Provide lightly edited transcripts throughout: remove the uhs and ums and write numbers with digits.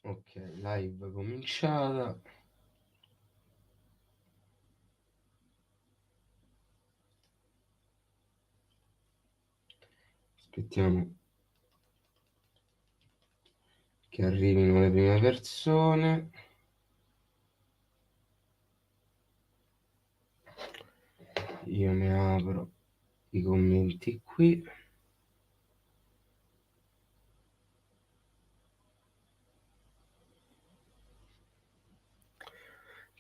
Ok, live cominciata. Aspettiamo che arrivino le prime persone. Io mi apro i commenti qui.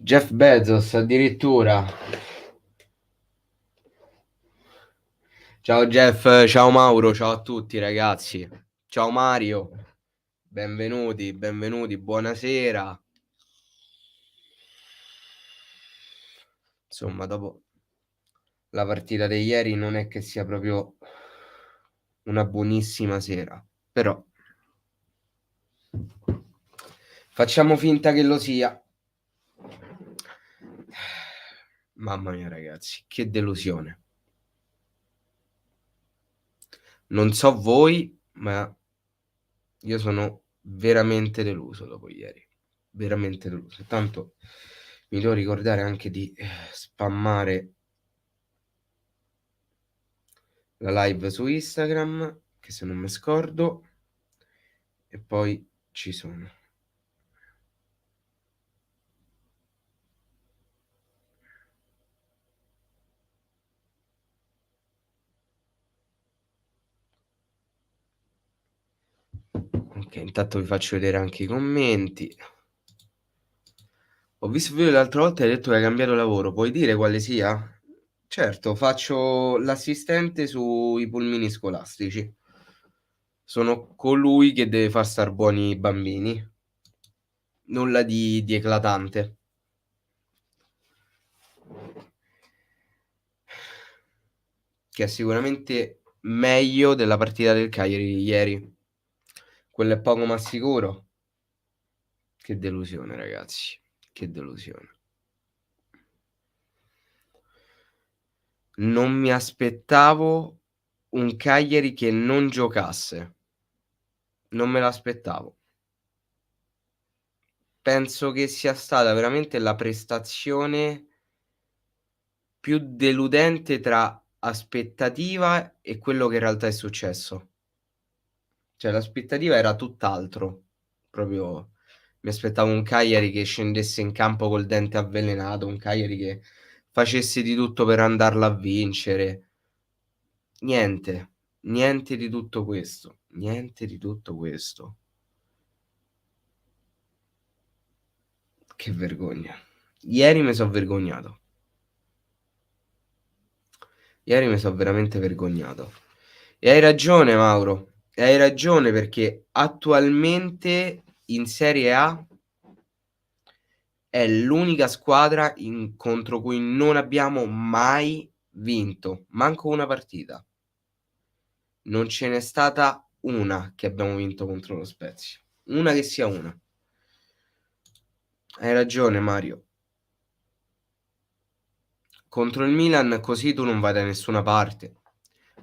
Jeff Bezos addirittura. Ciao Jeff, ciao Mauro, ciao a tutti ragazzi. Ciao Mario, benvenuti, buonasera. Insomma, dopo la partita di ieri non è che sia proprio una buonissima sera, però facciamo finta che lo sia. Mamma mia ragazzi, che delusione. Non so voi, ma io sono veramente deluso dopo ieri. Veramente deluso. Tanto mi devo ricordare anche di spammare la live su Instagram, che se non mi scordo, e poi ci sono. Ok, intanto vi faccio vedere anche i commenti. Ho visto il video l'altra volta e hai detto che hai cambiato lavoro, puoi dire quale sia? Certo, faccio l'assistente sui pulmini scolastici. Sono colui che deve far star buoni i bambini. Nulla di eclatante. Che è sicuramente meglio della partita del Cagliari di ieri. Quello è poco ma sicuro. Che delusione, ragazzi. Che delusione. Non mi aspettavo un Cagliari che non giocasse. Non me l'aspettavo. Penso che sia stata veramente la prestazione più deludente tra aspettativa e quello che in realtà è successo. Cioè l'aspettativa era tutt'altro. Proprio mi aspettavo un Cagliari che scendesse in campo col dente avvelenato, un Cagliari che facesse di tutto per andarla a vincere. Niente, niente di tutto questo, niente di tutto questo. Che vergogna. Ieri mi so' vergognato. Ieri mi so' veramente vergognato. E hai ragione Mauro, e hai ragione perché attualmente in Serie A è l'unica squadra contro cui non abbiamo mai vinto, manco una partita. Non ce n'è stata una che abbiamo vinto contro lo Spezia. Una che sia una. Hai ragione Mario. Contro il Milan così tu non vai da nessuna parte.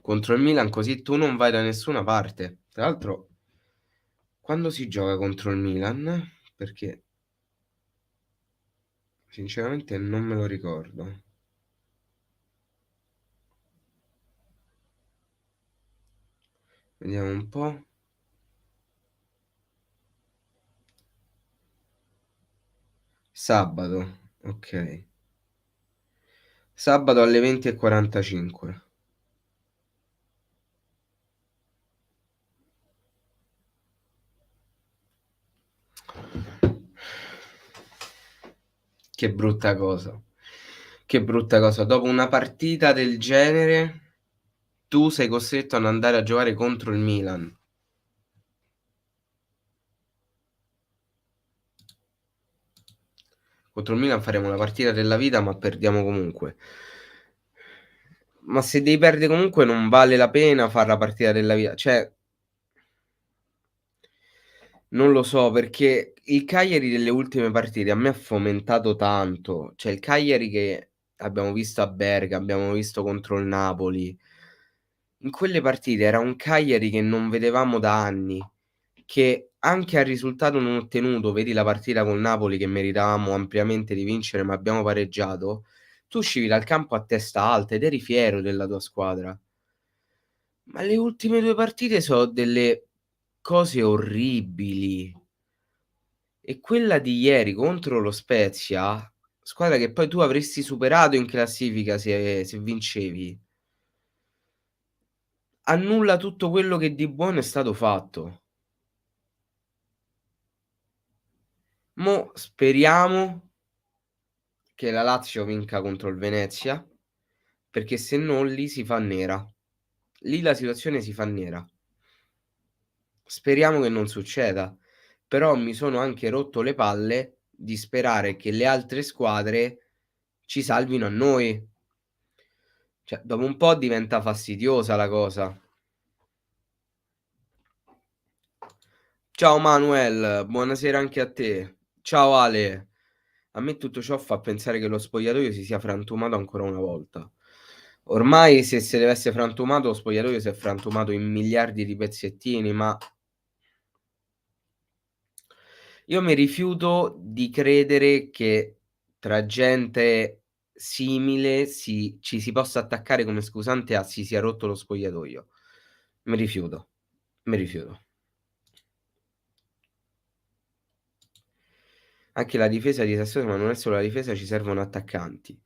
Contro il Milan così tu non vai da nessuna parte. Tra l'altro, quando si gioca contro il Milan? Perché sinceramente non me lo ricordo. Vediamo un po'. Sabato, ok. Sabato alle 20:45. Che brutta cosa. Che brutta cosa. Dopo una partita del genere, tu sei costretto ad andare a giocare contro il Milan. Contro il Milan faremo la partita della vita, ma perdiamo comunque. Ma se devi perdere comunque non vale la pena fare la partita della vita. Cioè, non lo so, perché il Cagliari delle ultime partite a me ha fomentato tanto. Cioè, il Cagliari che abbiamo visto a Berga, abbiamo visto contro il Napoli. In quelle partite era un Cagliari che non vedevamo da anni, che anche al risultato non ottenuto, vedi la partita col Napoli che meritavamo ampiamente di vincere, ma abbiamo pareggiato, tu uscivi dal campo a testa alta ed eri fiero della tua squadra. Ma le ultime 2 partite delle cose orribili. E quella di ieri contro lo Spezia, squadra che poi tu avresti superato in classifica se vincevi, annulla tutto quello che di buono è stato fatto. Mo' speriamo che la Lazio vinca contro il Venezia, perché se no lì si fa nera. Lì la situazione si fa nera. Speriamo che non succeda, però mi sono anche rotto le palle di sperare che le altre squadre ci salvino a noi. Cioè, dopo un po' diventa fastidiosa la cosa. Ciao Manuel, buonasera anche a te. Ciao Ale. A me tutto ciò fa pensare che lo spogliatoio si sia frantumato ancora una volta. Ormai se deve essere frantumato, lo spogliatoio si è frantumato in miliardi di pezzettini, ma io mi rifiuto di credere che tra gente simile ci si possa attaccare come scusante a "si sia rotto lo spogliatoio". Mi rifiuto, mi rifiuto. Anche la difesa è disastrosa, ma non è solo la difesa, ci servono attaccanti.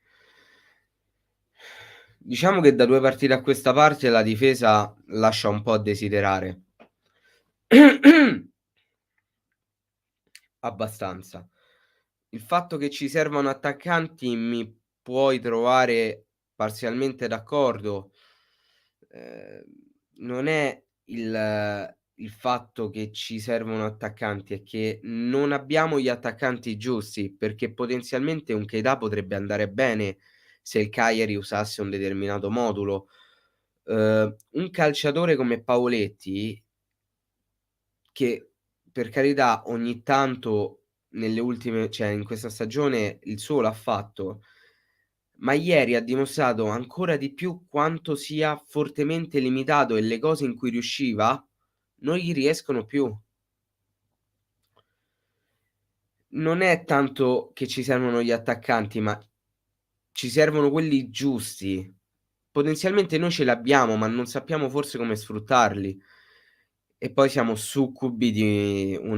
Diciamo che da 2 partite a questa parte la difesa lascia un po' a desiderare. Abbastanza. Il fatto che ci servano attaccanti mi puoi trovare parzialmente d'accordo. Ehm, Non è il fatto che ci servono attaccanti, è che non abbiamo gli attaccanti giusti, perché potenzialmente un Keita potrebbe andare bene se il Cagliari usasse un determinato modulo. Un calciatore come Pavoletti, che per carità ogni tanto nelle ultime cioè in questa stagione il suo l'ha fatto, ma ieri ha dimostrato ancora di più quanto sia fortemente limitato e le cose in cui riusciva non gli riescono più. Non è tanto che ci servono gli attaccanti, ma ci servono quelli giusti. Potenzialmente noi ce l'abbiamo, ma non sappiamo forse come sfruttarli. E poi siamo succubi di un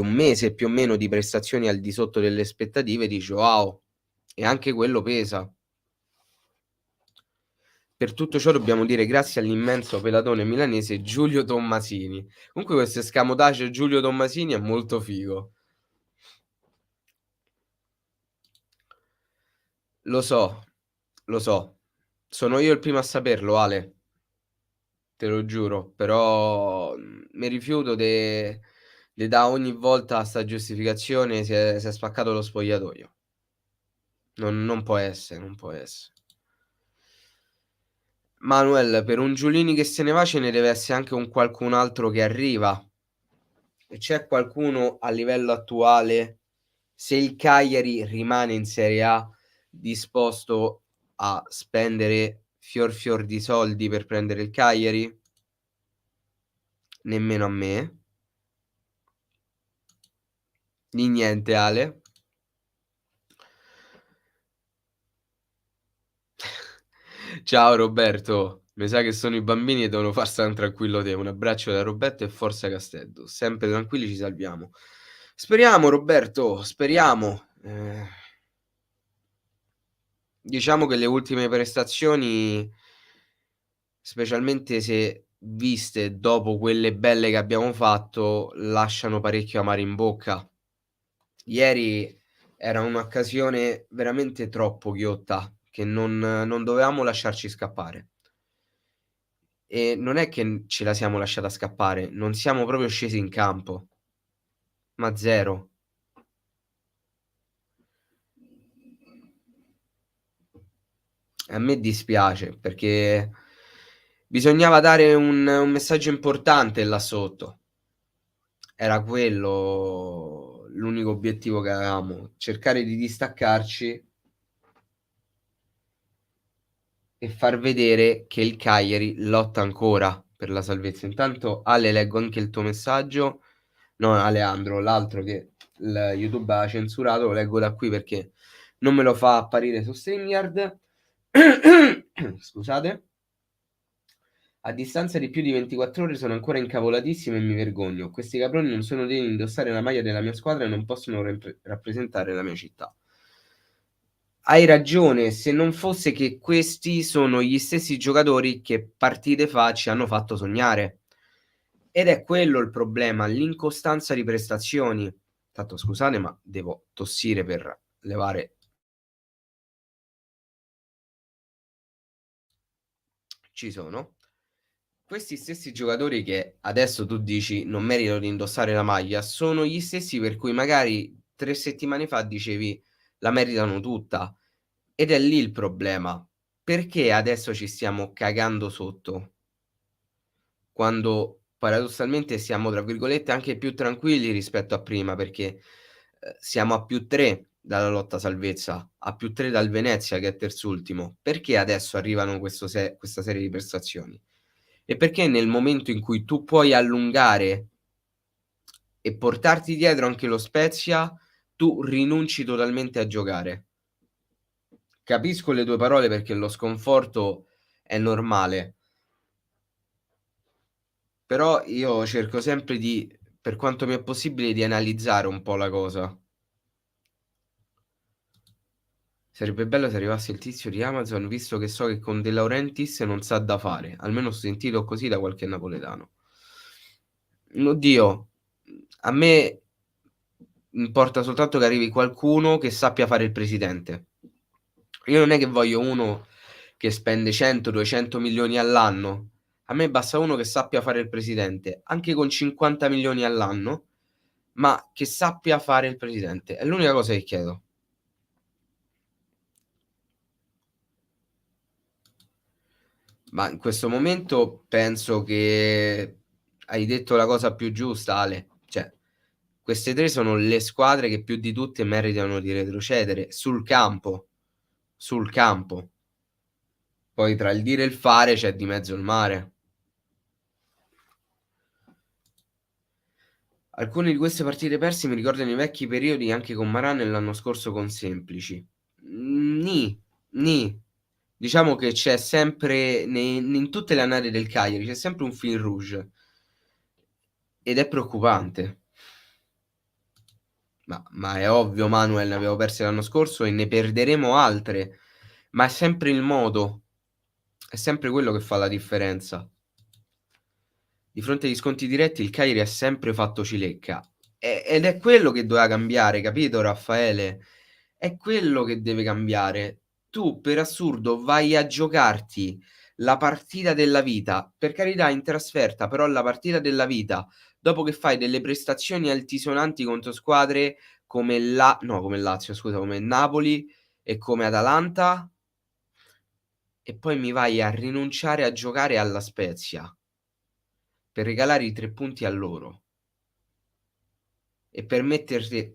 mese più o meno di prestazioni al di sotto delle aspettative di Joao, e anche quello pesa. Per tutto ciò dobbiamo dire grazie all'immenso pelatone milanese Giulio Tommasini. Comunque questo escamotage Giulio Tommasini è molto figo. Lo so, lo so. Sono io il primo a saperlo, Ale, te lo giuro, però, mi rifiuto de dà ogni volta 'sta giustificazione, si è spaccato lo spogliatoio. Non può essere, non può esse. Manuel, per un Giulini che se ne va ce ne deve esse anche un qualcun altro che arriva. E c'è qualcuno a livello attuale, se il Cagliari rimane in Serie A, disposto a spendere fior di soldi per prendere il Cagliari? Nemmeno a me. Di niente Ale. Ciao Roberto, mi sa che sono i bambini e devono far stan tranquillo te. Un abbraccio da Roberto e forza Castello. Sempre tranquilli, ci salviamo. Speriamo Roberto, speriamo. Diciamo che le ultime prestazioni, specialmente se viste dopo quelle belle che abbiamo fatto, lasciano parecchio amaro in bocca. Ieri era un'occasione veramente troppo ghiotta, che non dovevamo lasciarci scappare. E non è che ce la siamo lasciata scappare, non siamo proprio scesi in campo, ma 0. A me dispiace perché bisognava dare un messaggio importante là sotto. Era quello l'unico obiettivo che avevamo, cercare di distaccarci e far vedere che il Cagliari lotta ancora, per la salvezza. Intanto Ale leggo anche il tuo messaggio. No, Aleandro, l'altro che YouTube ha censurato, lo leggo da qui perché non me lo fa apparire su StreamYard. Scusate. A distanza di più di 24 ore sono ancora incavolatissimo e mi vergogno. Questi caproni non sono degni di indossare la maglia della mia squadra e non possono rappresentare la mia città. Hai ragione, se non fosse che questi sono gli stessi giocatori che partite fa ci hanno fatto sognare. Ed è quello il problema, l'incostanza di prestazioni. Tanto scusate, ma devo tossire per levare. Ci sono. Questi stessi giocatori che adesso tu dici non meritano di indossare la maglia, sono gli stessi per cui magari 3 settimane fa dicevi la meritano tutta. Ed è lì il problema. Perché adesso ci stiamo cagando sotto? Quando paradossalmente siamo, tra virgolette, anche più tranquilli rispetto a prima, perché, siamo a +3 dalla lotta salvezza, a +3 dal Venezia che è terzultimo. Perché adesso arrivano questa serie di prestazioni? E perché nel momento in cui tu puoi allungare e portarti dietro anche lo Spezia, tu rinunci totalmente a giocare. Capisco le tue parole perché lo sconforto è normale. Però io cerco sempre di, per quanto mi è possibile, di analizzare un po' la cosa. Sarebbe bello se arrivasse il tizio di Amazon, visto che so che con De Laurentiis non sa da fare. Almeno ho sentito così da qualche napoletano. Oddio, a me importa soltanto che arrivi qualcuno che sappia fare il presidente. Io non è che voglio uno che spende 100, 200 milioni all'anno. A me basta uno che sappia fare il presidente, anche con 50 milioni all'anno, ma che sappia fare il presidente. È l'unica cosa che chiedo. Ma in questo momento penso che hai detto la cosa più giusta, Ale. Cioè, queste 3 sono le squadre che più di tutte meritano di retrocedere sul campo. Sul campo. Poi tra il dire e il fare c'è di mezzo il mare. Alcune di queste partite perse mi ricordano i vecchi periodi anche con Maran e l'anno scorso con Semplici. Nì, nì. Diciamo che c'è sempre in tutte le annate del Cagliari c'è sempre un fil rouge ed è preoccupante. Ma è ovvio, Manuel, ne abbiamo perse l'anno scorso e ne perderemo altre, ma è sempre il modo, è sempre quello che fa la differenza. Di fronte agli sconti diretti il Cagliari ha sempre fatto cilecca. Ed è quello che doveva cambiare, capito Raffaele? È quello che deve cambiare. Tu per assurdo vai a giocarti la partita della vita, per carità in trasferta, però la partita della vita, dopo che fai delle prestazioni altisonanti contro squadre come come Lazio, scusa, come Napoli e come Atalanta, e poi mi vai a rinunciare a giocare alla Spezia per regalare i 3 punti a loro. E permettere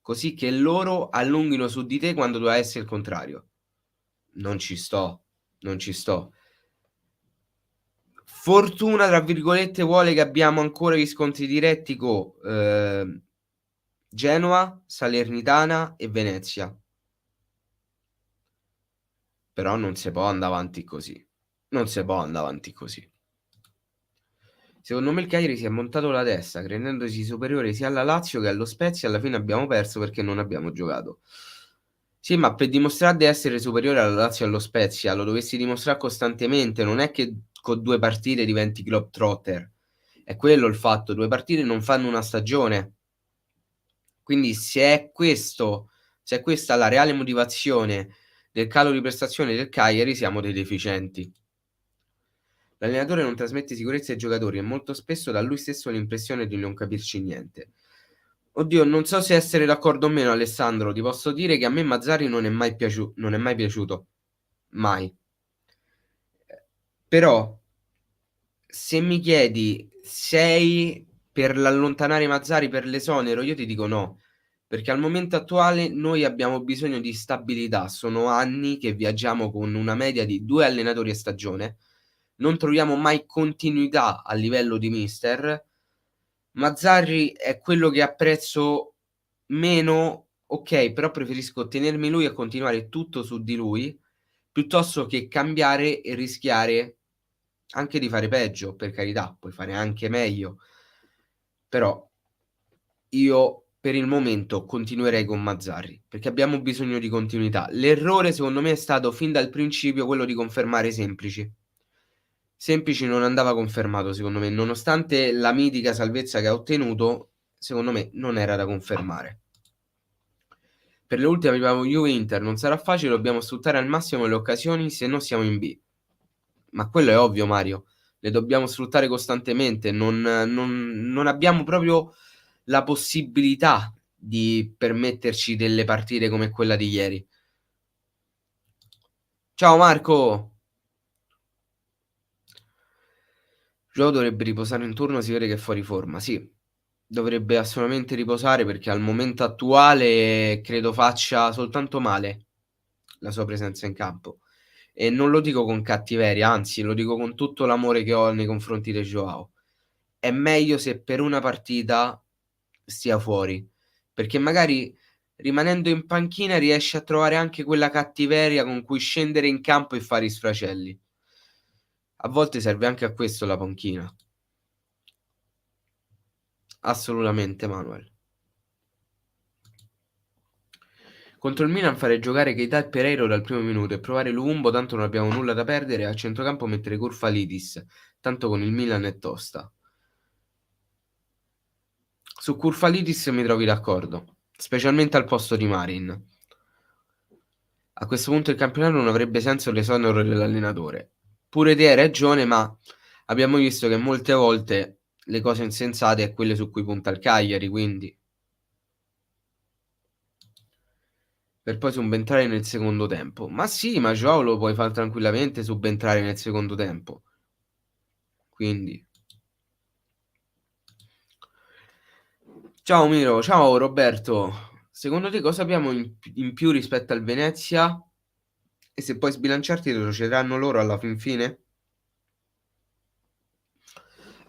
così che loro allunghino su di te quando doveva essere il contrario. Non ci sto, non ci sto. Fortuna, tra virgolette, vuole che abbiamo ancora gli scontri diretti con Genoa, Salernitana e Venezia. Però non si può andare avanti così. Non si può andare avanti così. Secondo me il Cagliari si è montato la testa, credendosi superiore sia alla Lazio che allo Spezia. Alla fine abbiamo perso perché non abbiamo giocato. Sì, ma per dimostrare di essere superiore alla Lazio e allo Spezia lo dovessi dimostrare costantemente, non è che con 2 partite diventi globetrotter. È quello il fatto, 2 partite non fanno una stagione. Quindi se è questa la reale motivazione del calo di prestazione del Cagliari, siamo dei deficienti. L'allenatore non trasmette sicurezza ai giocatori e molto spesso dà lui stesso l'impressione di non capirci niente. Oddio, non so se essere d'accordo o meno, Alessandro. Ti posso dire che a me Mazzarri non è mai piaciuto. Mai. Però, se mi chiedi, sei per l'allontanare Mazzarri per l'esonero, io ti dico no. Perché al momento attuale noi abbiamo bisogno di stabilità. Sono anni che viaggiamo con una media di 2 allenatori a stagione. non troviamo mai continuità a livello di mister. Mazzarri è quello che apprezzo meno, okay, però preferisco tenermi lui e continuare tutto su di lui, piuttosto che cambiare e rischiare anche di fare peggio, per carità, puoi fare anche meglio, però io per il momento continuerei con Mazzarri, perché abbiamo bisogno di continuità. L'errore secondo me è stato fin dal principio quello di confermare Semplici. Semplici non andava confermato secondo me, nonostante la mitica salvezza che ha ottenuto, secondo me non era da confermare. Per le ultime abbiamo Juve-Inter, non sarà facile, dobbiamo sfruttare al massimo le occasioni, se no siamo in B. Ma quello è ovvio Mario, le dobbiamo sfruttare costantemente, non abbiamo proprio la possibilità di permetterci delle partite come quella di ieri. Ciao Marco! Joao dovrebbe riposare in turno, si vede che è fuori forma. Sì, dovrebbe assolutamente riposare perché al momento attuale credo faccia soltanto male la sua presenza in campo. E non lo dico con cattiveria, anzi lo dico con tutto l'amore che ho nei confronti di Joao. È meglio se per una partita stia fuori, perché magari rimanendo in panchina riesce a trovare anche quella cattiveria con cui scendere in campo e fare i sfracelli. A volte serve anche a questo la panchina. Assolutamente Manuel. Contro il Milan farei giocare Keita e Pereiro dal primo minuto e provare Lumumbo, tanto non abbiamo nulla da perdere, e a centrocampo mettere Curfalidis, tanto con il Milan è tosta. Su Curfalidis mi trovi d'accordo, specialmente al posto di Marin. A questo punto il campionato non avrebbe senso l'esonero dell'allenatore. Pure te hai ragione, ma abbiamo visto che molte volte le cose insensate è quelle su cui punta il Cagliari, quindi per poi subentrare nel secondo tempo. Ma sì, ma Joao lo puoi far tranquillamente subentrare nel secondo tempo. Quindi ciao Miro, ciao Roberto. Secondo te cosa abbiamo in più rispetto al Venezia? E se puoi sbilanciarti retrocederanno loro alla fin fine?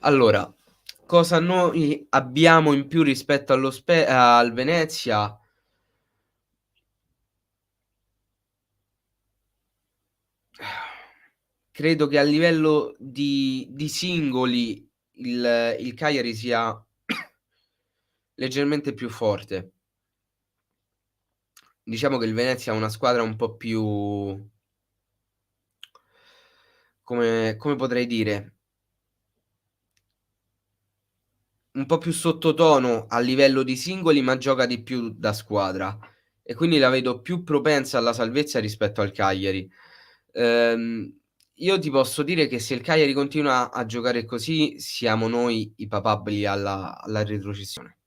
Allora, cosa noi abbiamo in più rispetto al Venezia? Credo che a livello di singoli il Cagliari sia leggermente più forte. Diciamo che il Venezia ha una squadra un po' più come potrei dire, un po' più sottotono a livello di singoli, ma gioca di più da squadra e quindi la vedo più propensa alla salvezza rispetto al Cagliari. Ehm, io ti posso dire che se il Cagliari continua a giocare così, siamo noi i papabili alla retrocessione.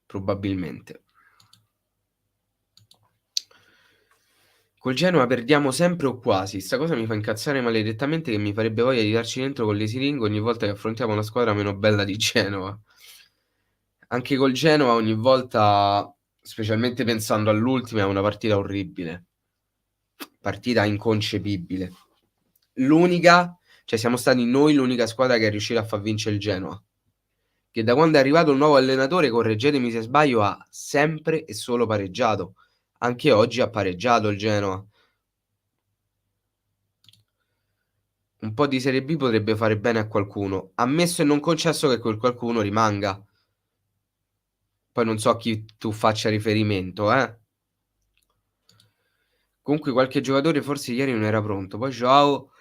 Probabilmente. Col Genoa perdiamo sempre o quasi. 'Sta cosa mi fa incazzare maledettamente che mi farebbe voglia di darci dentro con le siringhe ogni volta che affrontiamo una squadra meno bella di Genova. Anche col Genoa ogni volta, specialmente pensando all'ultima, è una partita orribile, partita inconcepibile. L'unica cioè siamo stati noi l'unica squadra che è riuscita a far vincere il Genoa, che da quando è arrivato il nuovo allenatore, correggetemi se sbaglio, ha sempre e solo pareggiato. Anche oggi ha pareggiato il Genoa. Un po' di Serie B potrebbe fare bene a qualcuno, ammesso e non concesso che quel qualcuno rimanga. Poi non so a chi tu faccia riferimento, eh. Comunque qualche giocatore forse ieri non era pronto. Poi Joao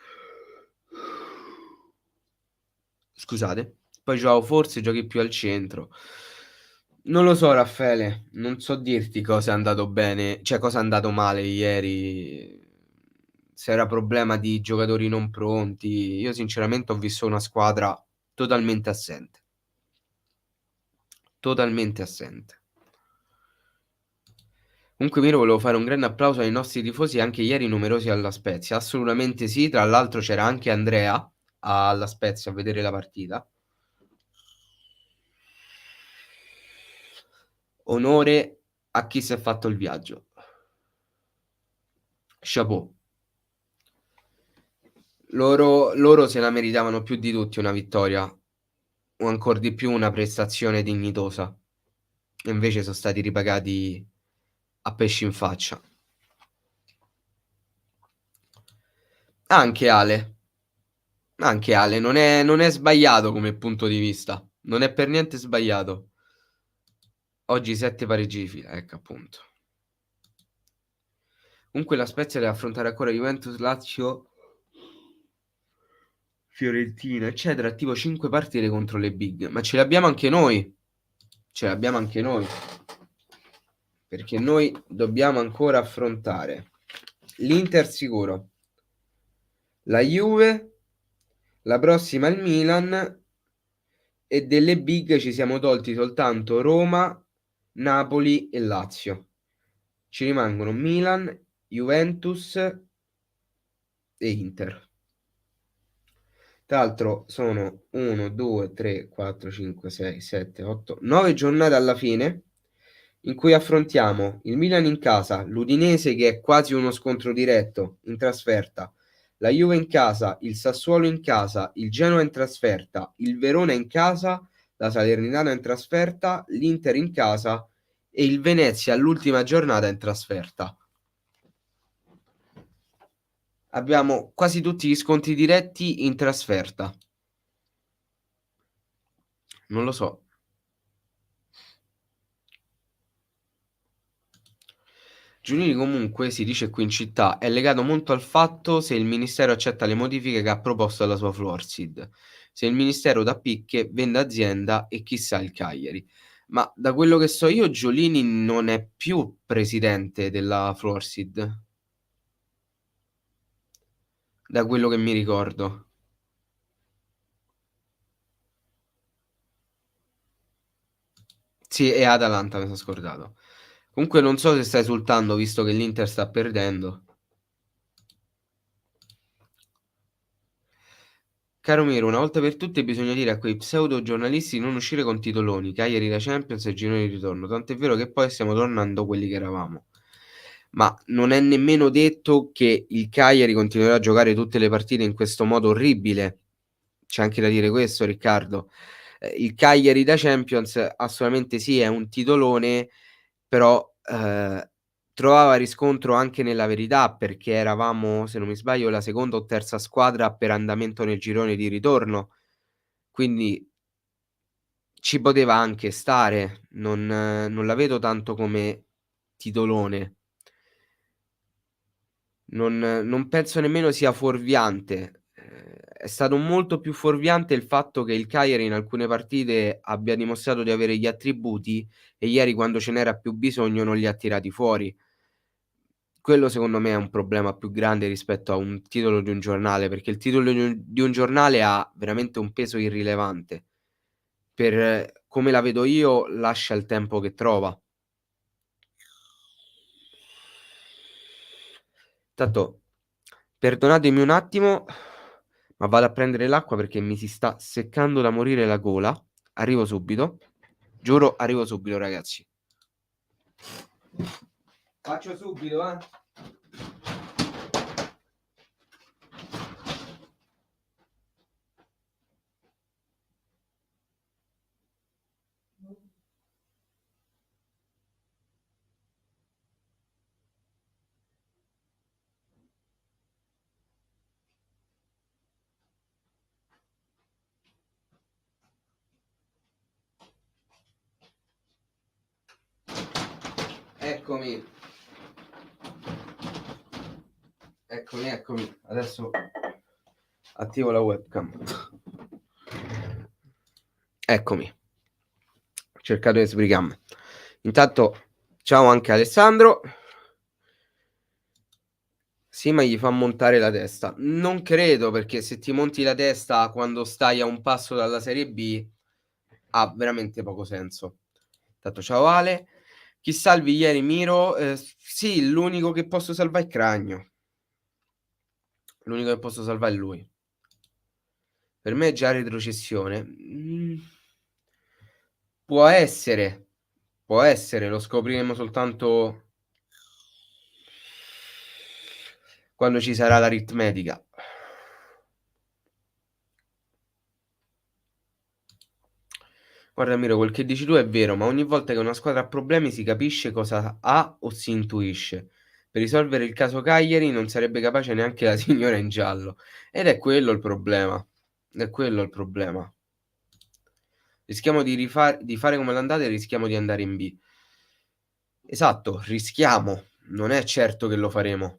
scusate, poi Joao forse giochi più al centro. Non lo so Raffaele, non so dirti cosa è andato bene, cioè cosa è andato male ieri. Se era problema di giocatori non pronti. Io sinceramente ho visto una squadra totalmente assente. Totalmente assente. Comunque Miro volevo fare un grande applauso ai nostri tifosi anche ieri numerosi alla Spezia. Assolutamente sì, tra l'altro c'era anche Andrea alla Spezia a vedere la partita. Onore a chi si è fatto il viaggio. Chapeau. Loro se la meritavano più di tutti una vittoria, o ancor di più una prestazione dignitosa. E invece so stati ripagati a pesci in faccia. Anche Ale, anche Ale, non è sbagliato come punto di vista, non è per niente sbagliato. Oggi 7 pareggi di fila, ecco appunto. Comunque la Spezia deve affrontare ancora Juventus, Lazio, Fiorentina, eccetera, tipo 5 partite contro le big, ma ce le abbiamo anche noi. Ce l'abbiamo anche noi. Perché noi dobbiamo ancora affrontare l'Inter sicuro, la Juve, la prossima il Milan e delle big ci siamo tolti soltanto Roma, Napoli e Lazio. Ci rimangono Milan, Juventus e Inter. Tra l'altro sono 1, 2, 3, 4, 5, 6, 7, 8, 9 giornate alla fine in cui affrontiamo il Milan in casa, l'Udinese che è quasi uno scontro diretto in trasferta, la Juve in casa, il Sassuolo in casa, il Genoa in trasferta, il Verona in casa, la Salernitana in trasferta, l'Inter in casa e il Venezia all'ultima giornata in trasferta. Abbiamo quasi tutti gli scontri diretti in trasferta. Non lo so. Giunini comunque, si dice qui in città, è legato molto al fatto se il ministero accetta le modifiche che ha proposto alla sua Fluorsid. Se il ministero dà picche, vende azienda e chissà il Cagliari. Ma da quello che so io, Giolini non è più presidente della Fluorsid, da quello che mi ricordo. Sì, è Atalanta, mi sono scordato. Comunque non so se sta esultando visto che l'Inter sta perdendo. Caro Miro, una volta per tutte bisogna dire a quei pseudo giornalisti di non uscire con titoloni, Cagliari da Champions e gironi di ritorno, tant'è vero che poi stiamo tornando quelli che eravamo. Ma non è nemmeno detto che il Cagliari continuerà a giocare tutte le partite in questo modo orribile. C'è anche da dire questo, Riccardo. Il Cagliari da Champions assolutamente sì, è un titolone, però trovava riscontro anche nella verità, perché eravamo, se non mi sbaglio, la seconda o terza squadra per andamento nel girone di ritorno, quindi ci poteva anche stare, non la vedo tanto come titolone. Non penso nemmeno sia fuorviante. È stato molto più fuorviante il fatto che il Cagliari in alcune partite abbia dimostrato di avere gli attributi e ieri quando ce n'era più bisogno non li ha tirati fuori. Quello secondo me è un problema più grande rispetto a un titolo di un giornale, perché il titolo di un giornale ha veramente un peso irrilevante. Per come la vedo io, lascia il tempo che trova. Tanto perdonatemi un attimo, ma vado a prendere l'acqua perché mi si sta seccando da morire la gola. Arrivo subito. Giuro, arrivo subito, ragazzi. Faccio subito, eh. Eccomi. Eccomi, eccomi. Adesso attivo la webcam. Eccomi. Ho cercato di sbrigarmi. Intanto, ciao anche Alessandro. Sì, ma gli fa montare la testa. Non credo, perché se ti monti la testa quando stai a un passo dalla Serie B, ha veramente poco senso. Tanto ciao Ale. Chi salvi ieri Miro? Sì, l'unico che posso salvare è Cragno. L'unico che posso salvare è lui. Per me è già retrocessione. Può essere, lo scopriremo soltanto quando ci sarà l'aritmetica. Guarda Miro, quel che dici tu è vero, ma ogni volta che una squadra ha problemi si capisce cosa ha o si intuisce. Per risolvere il caso Cagliari non sarebbe capace neanche la signora in giallo. Ed è quello il problema. È quello il problema. Rischiamo di fare come l'andata e rischiamo di andare in B. Esatto, rischiamo. Non è certo che lo faremo.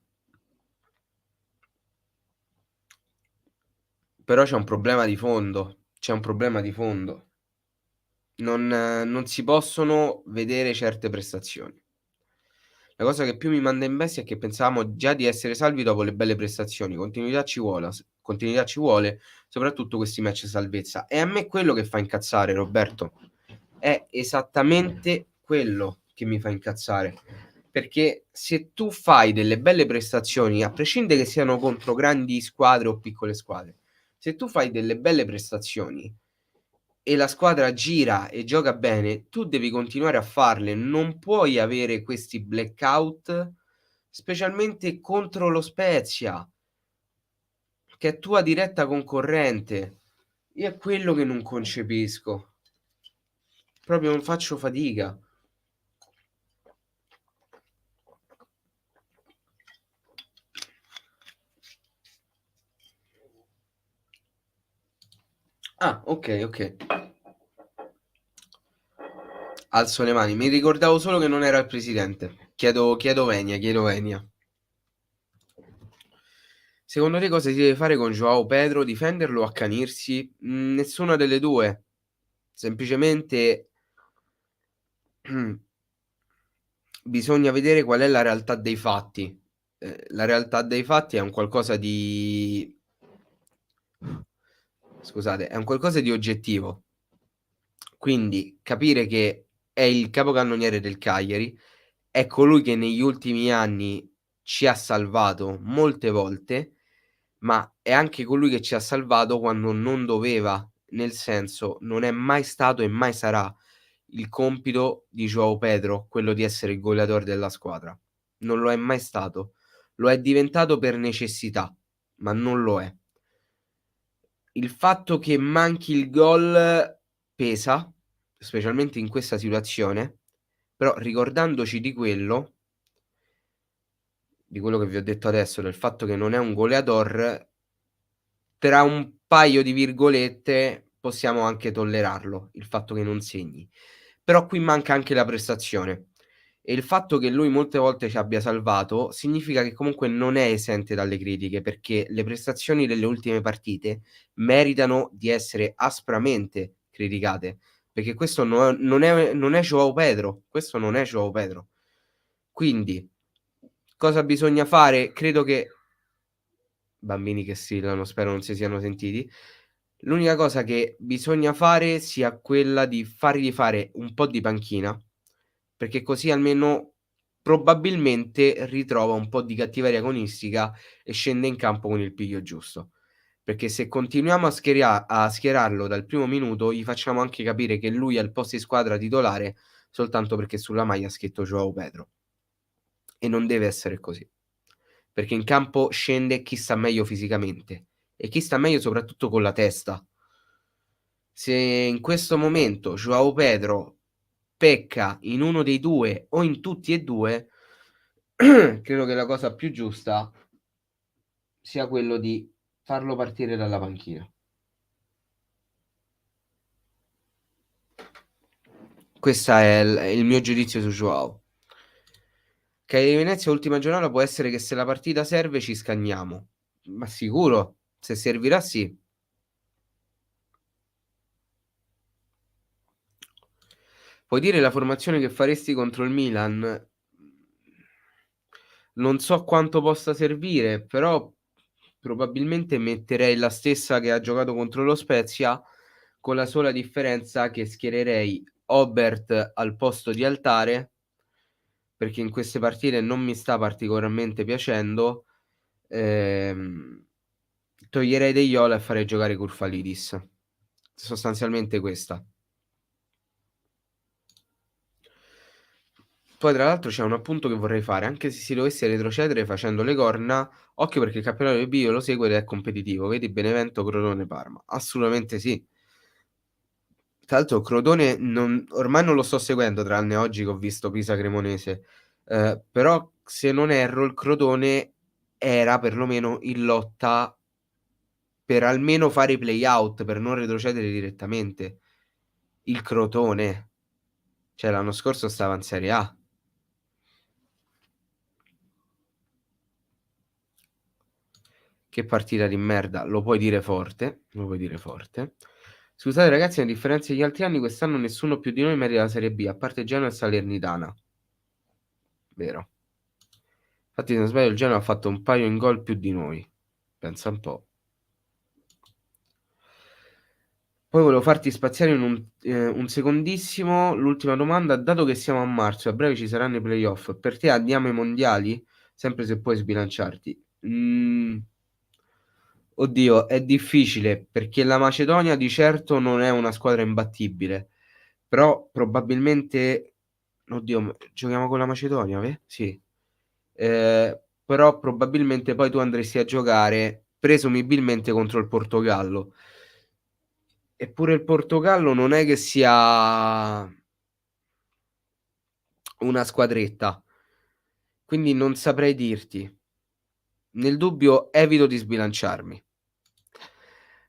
Però c'è un problema di fondo. C'è un problema di fondo. Non si possono vedere certe prestazioni. La cosa che più mi manda in bestia è che pensavamo già di essere salvi dopo le belle prestazioni. Continuità ci vuole, soprattutto questi match salvezza. E a me è quello che fa incazzare, Roberto. È esattamente quello che mi fa incazzare. Perché se tu fai delle belle prestazioni, a prescindere che siano contro grandi squadre o piccole squadre, se tu fai delle belle prestazioni e la squadra gira e gioca bene, tu devi continuare a farle, non puoi avere questi blackout, specialmente contro lo Spezia, che è tua diretta concorrente. Io è quello che non concepisco. Proprio non faccio fatica. Ah, okay, okay. Alzo le mani. Mi ricordavo solo che non era il presidente. Chiedo venia, chiedo venia. Secondo te cosa si deve fare con Joao Pedro? Difenderlo o accanirsi? Nessuna delle 2. Semplicemente bisogna vedere qual è la realtà dei fatti. La realtà dei fatti è un qualcosa di scusate, è un qualcosa di oggettivo. Quindi capire che è il capocannoniere del Cagliari, è colui che negli ultimi anni ci ha salvato molte volte, ma è anche colui che ci ha salvato quando non doveva, nel senso, non è mai stato e mai sarà il compito di Joao Pedro quello di essere il goleador della squadra. Non lo è mai stato. Lo è diventato per necessità, ma non lo è. Il fatto che manchi il gol pesa, specialmente in questa situazione, però ricordandoci di quello che vi ho detto adesso, del fatto che non è un goleador, tra un paio di virgolette possiamo anche tollerarlo, il fatto che non segni. Però qui manca anche la prestazione e il fatto che lui molte volte ci abbia salvato significa che comunque non è esente dalle critiche, perché le prestazioni delle ultime partite meritano di essere aspramente criticate, perché questo non è Joao Pedro, questo non è Joao Pedro. Quindi cosa bisogna fare? Credo che bambini che strillano, spero non si siano sentiti. L'unica cosa che bisogna fare sia quella di fargli fare un po' di panchina, perché così almeno probabilmente ritrova un po' di cattiveria agonistica e scende in campo con il piglio giusto. Perché se continuiamo a schierarlo dal primo minuto, gli facciamo anche capire che lui è il posto in squadra titolare soltanto perché sulla maglia ha scritto Joao Pedro. E non deve essere così. Perché in campo scende chi sta meglio fisicamente e chi sta meglio soprattutto con la testa. Se in questo momento Joao Pedro pecca in uno dei 2 o in tutti e 2, credo che la cosa più giusta sia quello di farlo partire dalla panchina. Questa è il mio giudizio su Joao. Cagliari Venezia ultima giornata può essere che se la partita serve ci scanniamo. Ma sicuro, se servirà sì. Puoi dire la formazione che faresti contro il Milan? Non so quanto possa servire, però probabilmente metterei la stessa che ha giocato contro lo Spezia, con la sola differenza che schiererei Hobert al posto di Altare, perché in queste partite non mi sta particolarmente piacendo. Ehm, Toglierei De Jong e farei giocare Kurfalidis. Sostanzialmente questa. Poi tra l'altro c'è un appunto che vorrei fare: anche se si dovesse retrocedere facendo le corna, occhio perché il campionato del B io lo seguo ed è competitivo. Vedi Benevento, Crotone, Parma. Assolutamente sì. Tra l'altro Crotone non ormai non lo sto seguendo tranne oggi che ho visto Pisa-Cremonese, però se non erro il Crotone era perlomeno in lotta per almeno fare i play-out, per non retrocedere direttamente. Il Crotone. Cioè l'anno scorso stava in Serie A. Che partita di merda, lo puoi dire forte, lo puoi dire forte. Scusate ragazzi, a differenza degli altri anni, quest'anno nessuno più di noi merita la Serie B, a parte Genoa e Salernitana. Vero. Infatti se non sbaglio il Genoa ha fatto un paio in gol più di noi. Pensa un po'. Poi volevo farti spaziare in un secondissimo, l'ultima domanda, dato che siamo a marzo e a breve ci saranno i playoff, per te andiamo ai mondiali? Sempre se puoi sbilanciarti. Oddio, è difficile perché la Macedonia di certo non è una squadra imbattibile, però probabilmente, oddio, giochiamo con la Macedonia, sì. Però probabilmente poi tu andresti a giocare presumibilmente contro il Portogallo. Eppure il Portogallo non è che sia una squadretta, quindi non saprei dirti. Nel dubbio evito di sbilanciarmi.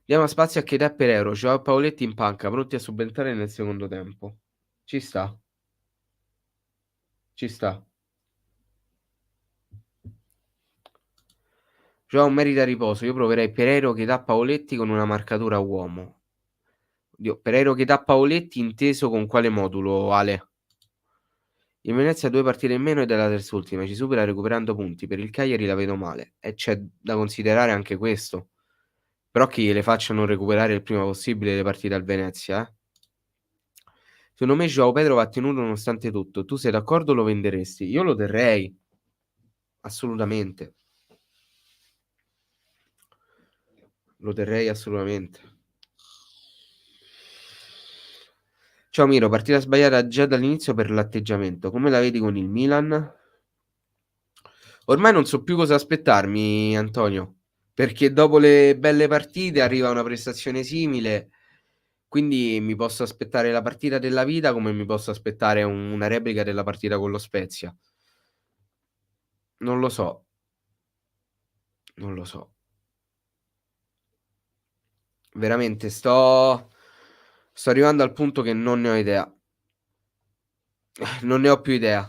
Diamo spazio a Keita e Pereiro, Joao Paoletti in panca, pronti a subentrare nel secondo tempo. Ci sta, ci sta. Joao merita riposo, io proverei Pereiro, Keita, Paoletti con una marcatura uomo. Oddio, Pereiro, Keita, Paoletti inteso con quale modulo, Ale? Il Venezia ha 2 partite in meno ed è la terz'ultima, ci supera recuperando punti. Per il Cagliari la vedo male e c'è da considerare anche questo. Però che le facciano recuperare il prima possibile le partite al Venezia, eh. Secondo me Joao Pedro va tenuto nonostante tutto. Tu sei d'accordo o lo venderesti? Io lo terrei, assolutamente. Lo terrei assolutamente. Ciao Miro, partita sbagliata già dall'inizio per l'atteggiamento. Come la vedi con il Milan? Ormai non so più cosa aspettarmi, Antonio, perché dopo le belle partite arriva una prestazione simile, quindi mi posso aspettare la partita della vita come mi posso aspettare una replica della partita con lo Spezia. Non lo so, non lo so. Veramente sto arrivando al punto che non ne ho idea. Non ne ho più idea.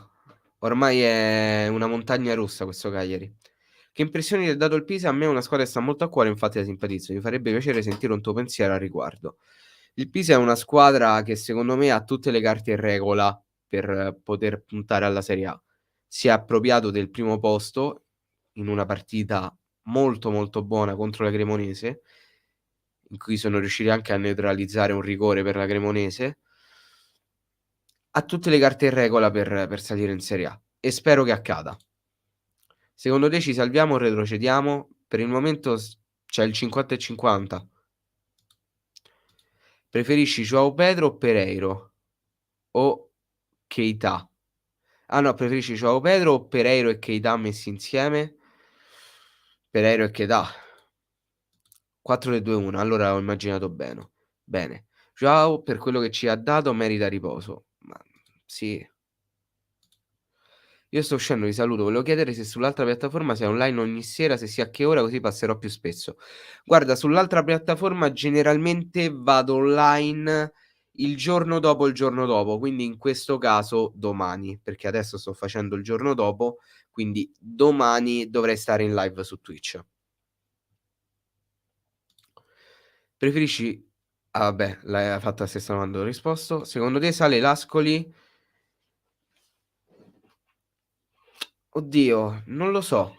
Ormai è una montagna russa questo Cagliari. Che impressioni ti ha dato il Pisa? A me è una squadra che sta molto a cuore, infatti la simpatizzo. Mi farebbe piacere sentire un tuo pensiero al riguardo. Il Pisa è una squadra che secondo me ha tutte le carte in regola per poter puntare alla Serie A. Si è appropriato del primo posto in una partita molto molto buona contro la Cremonese, in cui sono riusciti anche a neutralizzare un rigore per la Cremonese. Ha tutte le carte in regola per salire in Serie A e spero che accada. Secondo te ci salviamo o retrocediamo? Per il momento c'è il 50 e 50. Preferisci Joao Pedro o Pereiro? O Keita? Ah no, preferisci Joao Pedro o Pereiro e Keita messi insieme? Pereiro e Keita. 4-3-2-1, allora ho immaginato bene. Joao per quello che ci ha dato merita riposo. Ma sì. Io sto uscendo, ti saluto. Volevo chiedere se sull'altra piattaforma sei online ogni sera, se sì a che ora, così passerò più spesso. Guarda, sull'altra piattaforma generalmente vado online il giorno dopo, quindi in questo caso domani, perché adesso sto facendo il giorno dopo, quindi domani dovrei stare in live su Twitch. Preferisci ah vabbè, l'hai fatta la stessa domanda, ho risposto. Secondo te Sale Lascoli oddio, non lo so.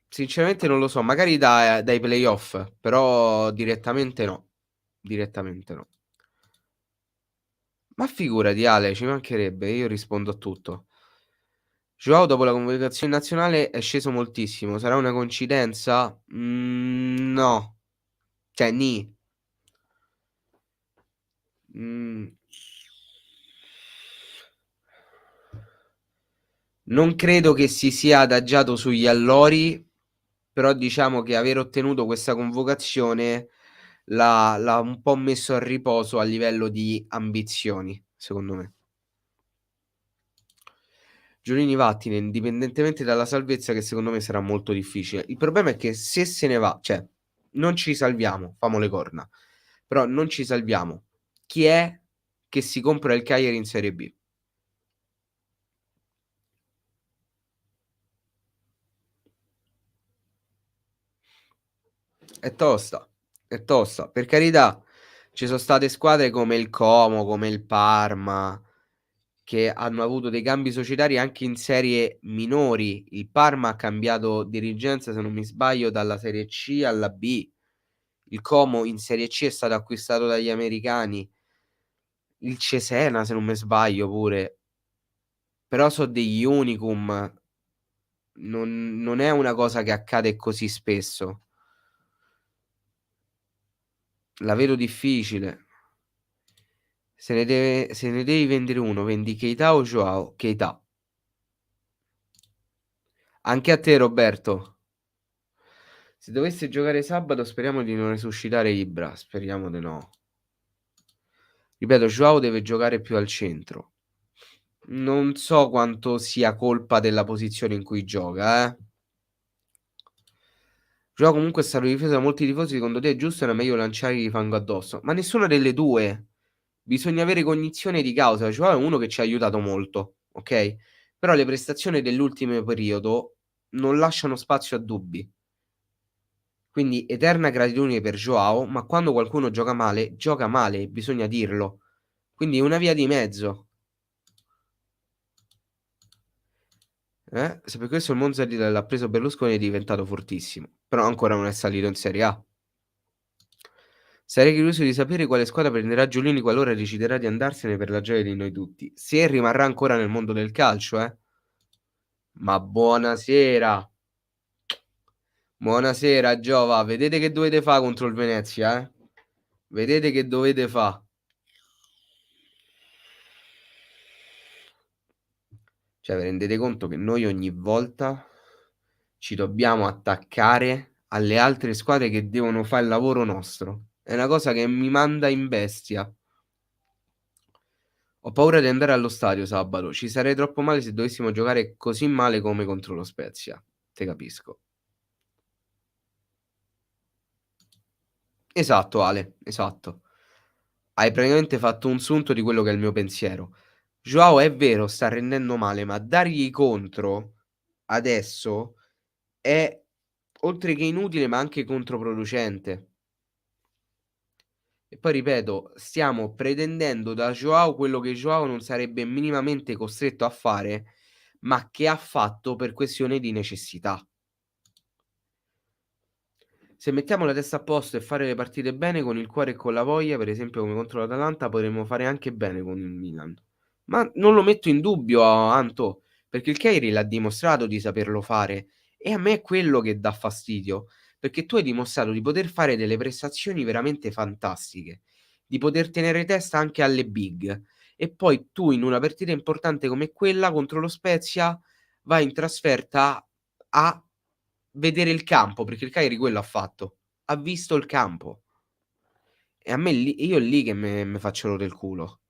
Sinceramente non lo so, magari dai playoff, però direttamente no. Direttamente no. Ma figurati Ale, ci mancherebbe, io rispondo a tutto. Joao dopo la convocazione nazionale è sceso moltissimo, sarà una coincidenza? No. Cioè, nì. Mhmm Non credo che si sia adagiato sugli allori, però diciamo che aver ottenuto questa convocazione l'ha un po' messo a riposo a livello di ambizioni, secondo me. Giulini vattene, indipendentemente dalla salvezza che secondo me sarà molto difficile. Il problema è che se se ne va, cioè non ci salviamo, famo le corna, però non ci salviamo. Chi è che si compra il Cagliari in Serie B? È tosta, è tosta. Per carità, ci sono state squadre come il Como, come il Parma, che hanno avuto dei cambi societari anche in serie minori. Il Parma ha cambiato dirigenza, se non mi sbaglio, dalla Serie C alla B. Il Como in Serie C è stato acquistato dagli americani. Il Cesena, se non mi sbaglio pure. Però so degli unicum. Non è una cosa che accade così spesso. La vedo difficile. Se ne devi vendere uno, vendi Keita o Joao? Keita. Anche a te Roberto. Se dovesse giocare sabato speriamo di non resuscitare Ibra, speriamo di no. Ripeto, Joao deve giocare più al centro. Non so quanto sia colpa della posizione in cui gioca, eh. Joao comunque è stato difeso da molti tifosi, secondo te è giusto o era meglio lanciargli fango addosso? Ma nessuna delle due. Bisogna avere cognizione di causa. Joao è uno che ci ha aiutato molto, ok? Però le prestazioni dell'ultimo periodo non lasciano spazio a dubbi. Quindi eterna gratitudine per Joao, ma quando qualcuno gioca male, bisogna dirlo. Quindi una via di mezzo. Se per questo il Monza l'ha preso Berlusconi è diventato fortissimo, però ancora non è salito in Serie A. Sarei curioso di sapere quale squadra prenderà Giulini qualora deciderà di andarsene per la gioia di noi tutti. Se rimarrà ancora nel mondo del calcio, eh. Ma buonasera. Buonasera Giova, vedete che dovete fa contro il Venezia, eh? Vedete che dovete fa. Cioè, vi rendete conto che noi ogni volta ci dobbiamo attaccare alle altre squadre che devono fa' il lavoro nostro. È una cosa che mi manda in bestia. Ho paura di andare allo stadio sabato. Ci sarei troppo male se dovessimo giocare così male come contro lo Spezia. Te capisco. Esatto Ale, esatto. Hai praticamente fatto un sunto di quello che è il mio pensiero. Joao è vero, sta rendendo male, ma dargli contro adesso è oltre che inutile, ma anche controproducente. E poi ripeto, stiamo pretendendo da Joao quello che Joao non sarebbe minimamente costretto a fare, ma che ha fatto per questione di necessità. Se mettiamo la testa a posto e fare le partite bene con il cuore e con la voglia, per esempio come contro l'Atalanta, potremmo fare anche bene con il Milan. Ma non lo metto in dubbio, Anto, perché il Cagliari l'ha dimostrato di saperlo fare e a me è quello che dà fastidio, perché tu hai dimostrato di poter fare delle prestazioni veramente fantastiche, di poter tenere testa anche alle big e poi tu in una partita importante come quella contro lo Spezia vai in trasferta a vedere il campo, perché il Cagliari quello ha fatto, ha visto il campo e a me lì io è lì che me faccio rotere il culo.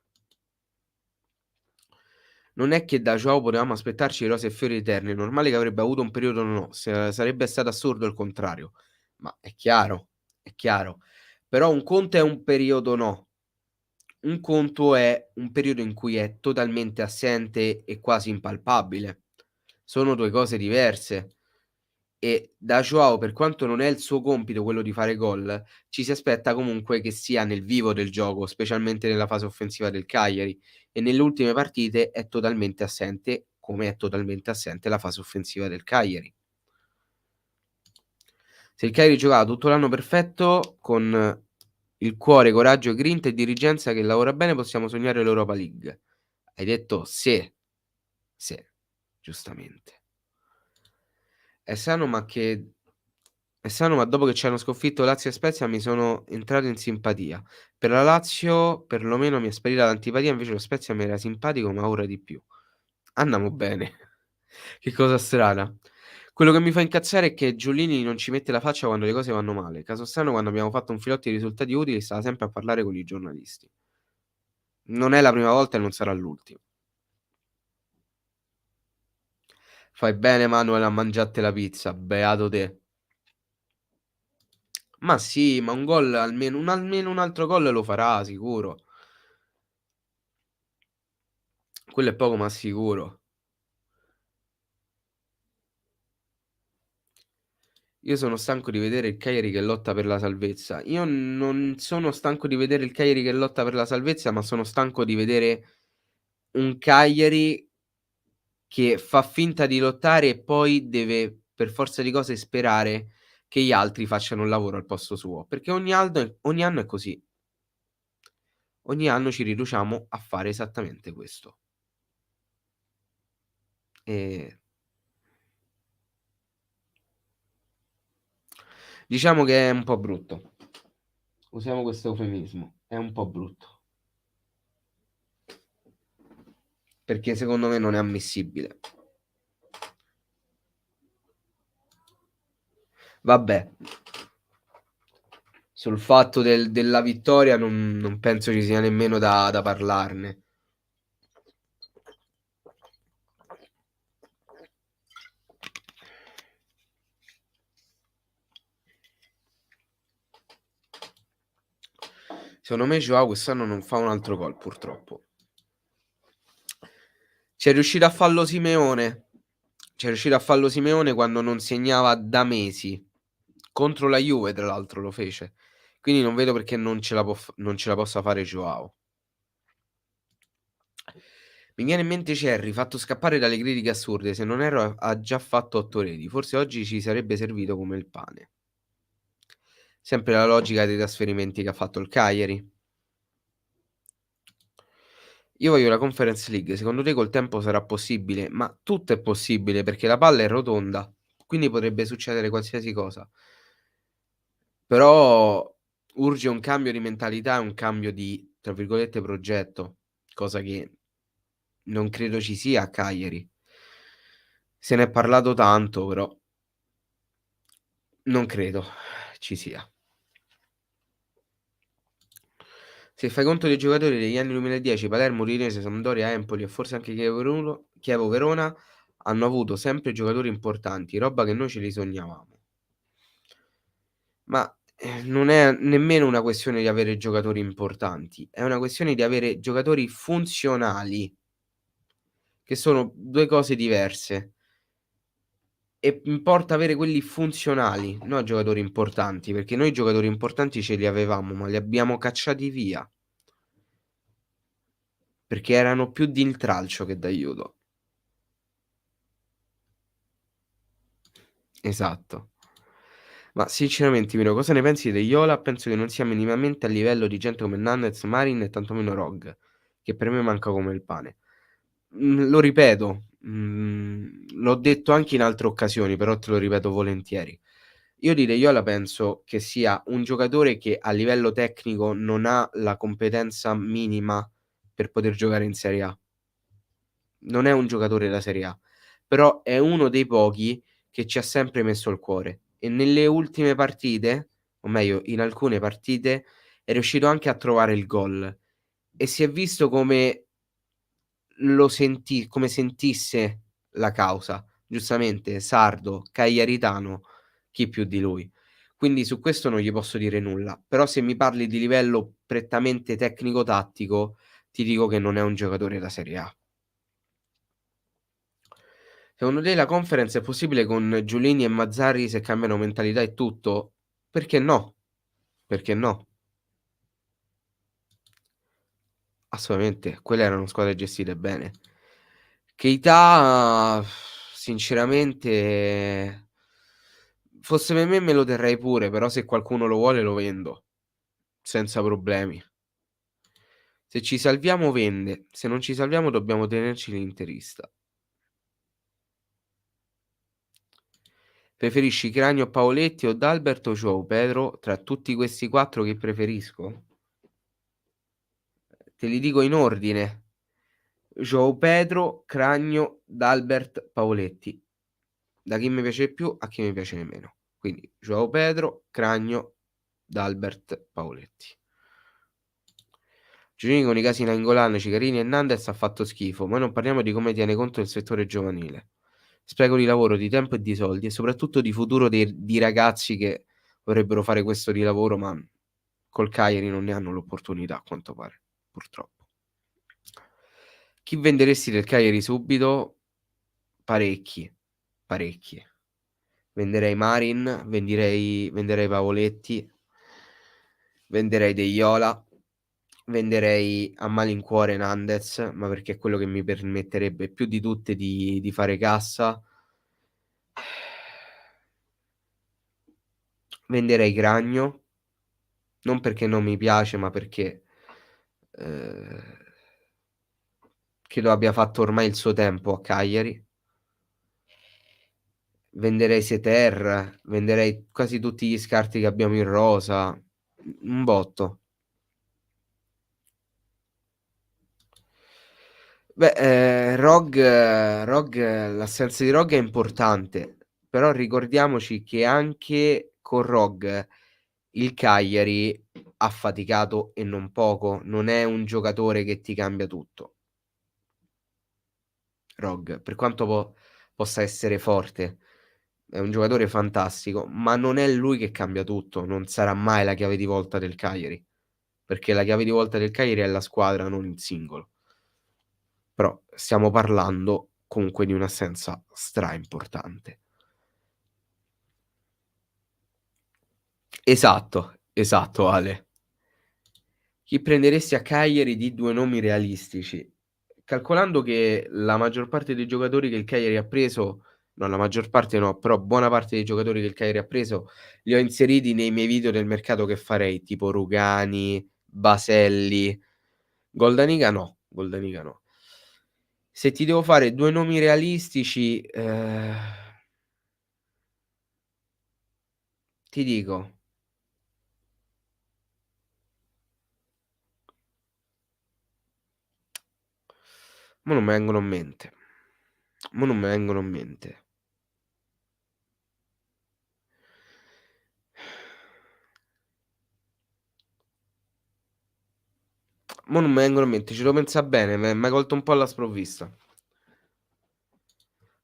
Non è che da Joao potevamo aspettarci rose e fiori eterni, è normale che avrebbe avuto un periodo no, sarebbe stato assurdo il contrario. Ma è chiaro, è chiaro. Però un conto è un periodo no, un conto è un periodo in cui è totalmente assente e quasi impalpabile. Sono 2 cose diverse. E da Joao, per quanto non è il suo compito quello di fare gol, ci si aspetta comunque che sia nel vivo del gioco, specialmente nella fase offensiva del Cagliari e nelle ultime partite è totalmente assente, come è totalmente assente la fase offensiva del Cagliari. Se il Cagliari giocava tutto l'anno perfetto con il cuore, coraggio, grinta e dirigenza che lavora bene, possiamo sognare l'Europa League. Hai detto sì, sì, giustamente. È sano, ma dopo che ci hanno sconfitto Lazio e Spezia mi sono entrato in simpatia. Per la Lazio perlomeno mi è sparita l'antipatia, invece lo Spezia mi era simpatico, ma ora di più. Andiamo bene. Che cosa strana. Quello che mi fa incazzare è che Giulini non ci mette la faccia quando le cose vanno male. Caso strano, quando abbiamo fatto un filotto di risultati utili stava sempre a parlare con i giornalisti. Non è la prima volta e non sarà l'ultima. Fai bene Manuel a mangiatte la pizza, beato te. Ma sì, ma un gol almeno un altro gol lo farà sicuro. Quello è poco ma sicuro. Io sono stanco di vedere il Cagliari che lotta per la salvezza. Io non sono stanco di vedere il Cagliari che lotta per la salvezza, ma sono stanco di vedere un Cagliari che fa finta di lottare e poi deve per forza di cose sperare che gli altri facciano il lavoro al posto suo, perché ogni anno è così. Ogni anno ci riduciamo a fare esattamente questo. Ehm, diciamo che è un po' brutto. Usiamo questo eufemismo, è un po' brutto, perché secondo me non è ammissibile. Vabbè, sul fatto della vittoria non penso ci sia nemmeno da parlarne. Secondo me Joao quest'anno non fa un altro gol purtroppo. C'è riuscito a farlo Simeone. C'è riuscito a farlo Simeone quando non segnava da mesi. Contro la Juve tra l'altro lo fece. Quindi non vedo perché non ce la possa fare Joao. Mi viene in mente Cerri, fatto scappare dalle critiche assurde, se non erro ha già fatto 8 reti, forse oggi ci sarebbe servito come il pane. Sempre la logica dei trasferimenti che ha fatto il Cagliari. Io voglio la Conference League, secondo te col tempo sarà possibile? Ma tutto è possibile perché la palla è rotonda, quindi potrebbe succedere qualsiasi cosa. Però urge un cambio di mentalità e un cambio di, tra virgolette, "progetto", cosa che non credo ci sia a Cagliari. Se n'è parlato tanto, però non credo ci sia. Se fai conto dei giocatori degli anni 2010, Palermo, Udinese, Sampdoria, Empoli e forse anche Chievo Verona hanno avuto sempre giocatori importanti, roba che noi ce li sognavamo. Ma, non è nemmeno una questione di avere giocatori importanti, è una questione di avere giocatori funzionali, che sono 2 cose diverse. E importa avere quelli funzionali, no giocatori importanti, perché noi giocatori importanti ce li avevamo, ma li abbiamo cacciati via, perché erano più di intralcio che d'aiuto. Esatto. Ma sinceramente Miro, cosa ne pensi di Iola? Penso che non sia minimamente a livello di gente come Nannez, Marin e tantomeno Rog, che per me manca come il pane. Lo ripeto, l'ho detto anche in altre occasioni, però te lo ripeto volentieri. Io di De Iola penso che sia un giocatore che a livello tecnico non ha la competenza minima per poter giocare in Serie A. Non è un giocatore da Serie A, però è uno dei pochi che ci ha sempre messo il cuore e nelle ultime partite, o meglio in alcune partite, è riuscito anche a trovare il gol e si è visto come sentisse la causa. Giustamente sardo, cagliaritano, chi più di lui. Quindi su questo non gli posso dire nulla, però se mi parli di livello prettamente tecnico-tattico, ti dico che non è un giocatore da Serie A. Secondo te la Conference è possibile con Giulini e Mazzarri se cambiano mentalità e tutto? Perché no? Perché no? Assolutamente, quelle erano squadre gestite bene. Keita sinceramente fosse per me lo terrei pure, però se qualcuno lo vuole lo vendo, senza problemi. Se ci salviamo vende, se non ci salviamo dobbiamo tenerci l'interista. Preferisci Cragno, Paoletti o D'Albert o João Pedro? Tra tutti questi 4 chi preferisco? Te li dico in ordine. João Pedro, Cragno, Dalbert, Pavoletti. Da chi mi piace di più a chi mi piace di meno. Quindi João Pedro, Cragno, Dalbert, Pavoletti. Giannini con i casi Nainggolan, Cicarini e Nandez ha fatto schifo, ma non parliamo di come tiene conto del settore giovanile. Spreco di lavoro, di tempo e di soldi e soprattutto di futuro di ragazzi che vorrebbero fare questo di lavoro, ma col Cagliari non ne hanno l'opportunità a quanto pare, purtroppo. Chi venderesti del Cagliari subito? Parecchi, parecchi. Venderei Marin, venderei Pavoletti, venderei Deiola, venderei a malincuore Nandez, ma perché è quello che mi permetterebbe più di tutte di fare cassa. Venderei Cragno, non perché non mi piace, ma perché credo abbia fatto ormai il suo tempo a Cagliari. Venderei Seter, venderei quasi tutti gli scarti che abbiamo in rosa, un botto. Beh, Rog l'assenza di Rog è importante, però ricordiamoci che anche con Rog il Cagliari ha faticato e non poco, non è un giocatore che ti cambia tutto. Rog, per quanto possa essere forte, è un giocatore fantastico, ma non è lui che cambia tutto, non sarà mai la chiave di volta del Cagliari, perché la chiave di volta del Cagliari è la squadra, non il singolo. Però stiamo parlando comunque di un'assenza straimportante. Esatto Ale. Chi prenderesti a Cagliari di 2 nomi realistici? Calcolando che la maggior parte dei giocatori che il Cagliari ha preso, no, la maggior parte no, però buona parte dei giocatori che il Cagliari ha preso li ho inseriti nei miei video del mercato che farei, tipo Rugani, Baselli. Goldaniga no. Se ti devo fare 2 nomi realistici, ti dico mo non me vengono in mente. Mo non me vengono in mente. Mo non me vengono in mente, ci devo pensa bene, m'hai colto un po' alla sprovvista.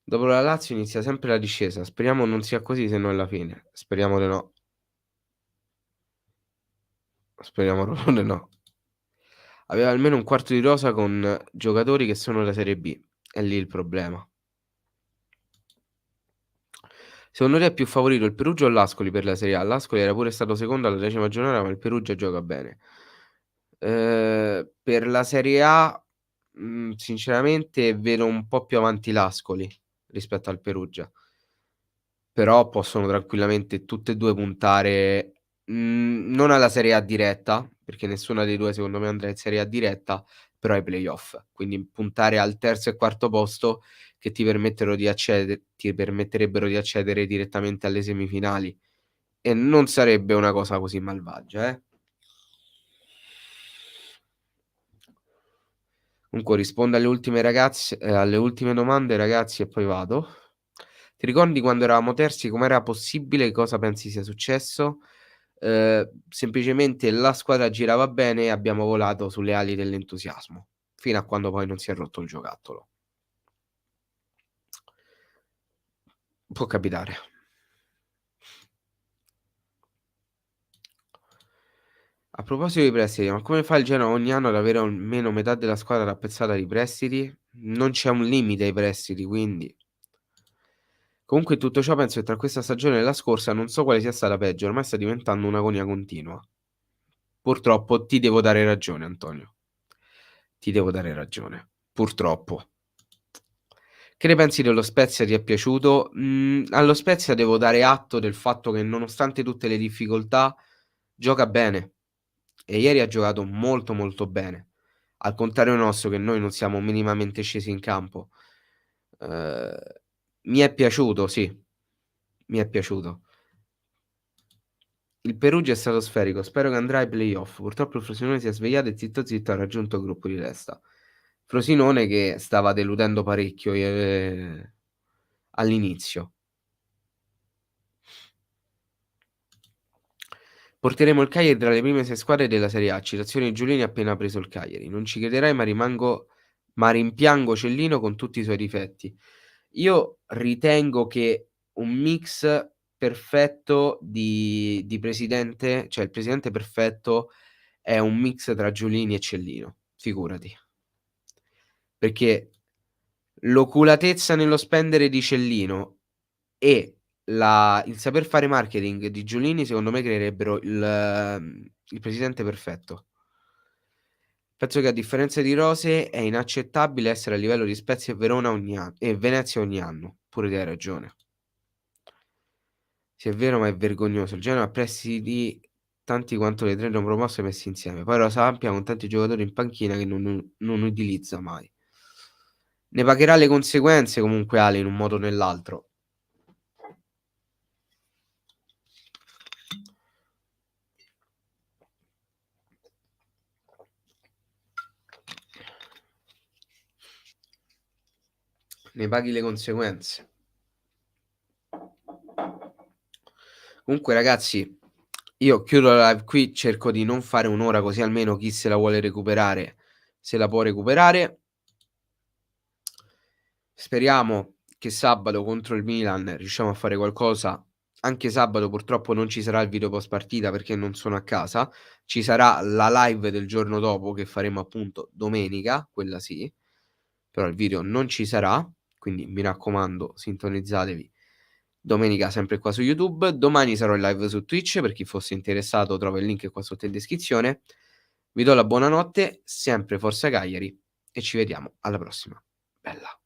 Dopo la Lazio inizia sempre la discesa, speriamo non sia così se no è la fine. Speriamo di no. Speriamo proprio di no. Aveva almeno un quarto di rosa con giocatori che sono da Serie B, è lì il problema. Secondo te è più favorito il Perugia o l'Ascoli per la Serie A? L'Ascoli era pure stato secondo alla 10ª giornata, ma il Perugia gioca bene. Per la Serie A, sinceramente vedo un po' più avanti l'Ascoli rispetto al Perugia. Però possono tranquillamente tutte e 2 puntare, non alla Serie A diretta, perché nessuna dei 2 secondo me andrà in Serie A diretta, però ai playoff. Quindi puntare al terzo e quarto posto che ti permetterebbero di accedere direttamente alle semifinali e non sarebbe una cosa così malvagia, eh. Comunque rispondo alle ultime domande ragazzi e poi vado. Ti ricordi quando eravamo terzi com'era possibile? Cosa pensi sia successo? Semplicemente la squadra girava bene e abbiamo volato sulle ali dell'entusiasmo, fino a quando poi non si è rotto il giocattolo. Può capitare. A proposito di prestiti, ma come fa il Genoa ogni anno ad avere almeno metà della squadra tappezzata di prestiti? Non c'è un limite ai prestiti, quindi. Comunque in tutto ciò penso che tra questa stagione e la scorsa non so quale sia stata peggio, ormai sta diventando un'agonia continua. Purtroppo ti devo dare ragione, Antonio. Ti devo dare ragione. Purtroppo. Che ne pensi dello Spezia? Ti è piaciuto? Allo Spezia devo dare atto del fatto che nonostante tutte le difficoltà gioca bene e ieri ha giocato molto, molto bene. Al contrario nostro che noi non siamo minimamente scesi in campo. Ehm, Mi è piaciuto, sì, mi è piaciuto. Il Perugia è stratosferico, spero che andrà ai playoff. Purtroppo il Frosinone si è svegliato e zitto zitto ha raggiunto il gruppo di testa. Frosinone che stava deludendo parecchio, all'inizio. Porteremo il Cagliari tra le prime 6 squadre della Serie A. Citazione di Giulini appena preso il Cagliari. Non ci crederai ma rimpiango Cellino con tutti i suoi difetti. Io ritengo che un mix perfetto di presidente, cioè il presidente perfetto è un mix tra Giulini e Cellino, figurati. Perché l'oculatezza nello spendere di Cellino e il saper fare marketing di Giulini secondo me creerebbero il presidente perfetto. Penso che a differenza di Rose è inaccettabile essere a livello di Spezia e Verona e Venezia ogni anno. Pure te hai ragione. Sì, è vero, ma è vergognoso. Il Genoa ha prestiti tanti quanto le 3 non promosse messi insieme. Poi Rosa Ampia con tanti giocatori in panchina che non utilizza mai. Ne pagherà le conseguenze comunque Ale in un modo o nell'altro. Ne paghi le conseguenze. Comunque ragazzi, io chiudo la live qui, cerco di non fare 1 ora così almeno chi se la vuole recuperare se la può recuperare. Speriamo che sabato contro il Milan riusciamo a fare qualcosa. Anche sabato purtroppo non ci sarà il video post partita perché non sono a casa. Ci sarà la live del giorno dopo che faremo appunto domenica, quella sì, però il video non ci sarà, quindi mi raccomando sintonizzatevi domenica sempre qua su YouTube. Domani sarò in live su Twitch, per chi fosse interessato trova il link qua sotto in descrizione. Vi do la buonanotte, sempre Forza Cagliari e ci vediamo alla prossima. Bella.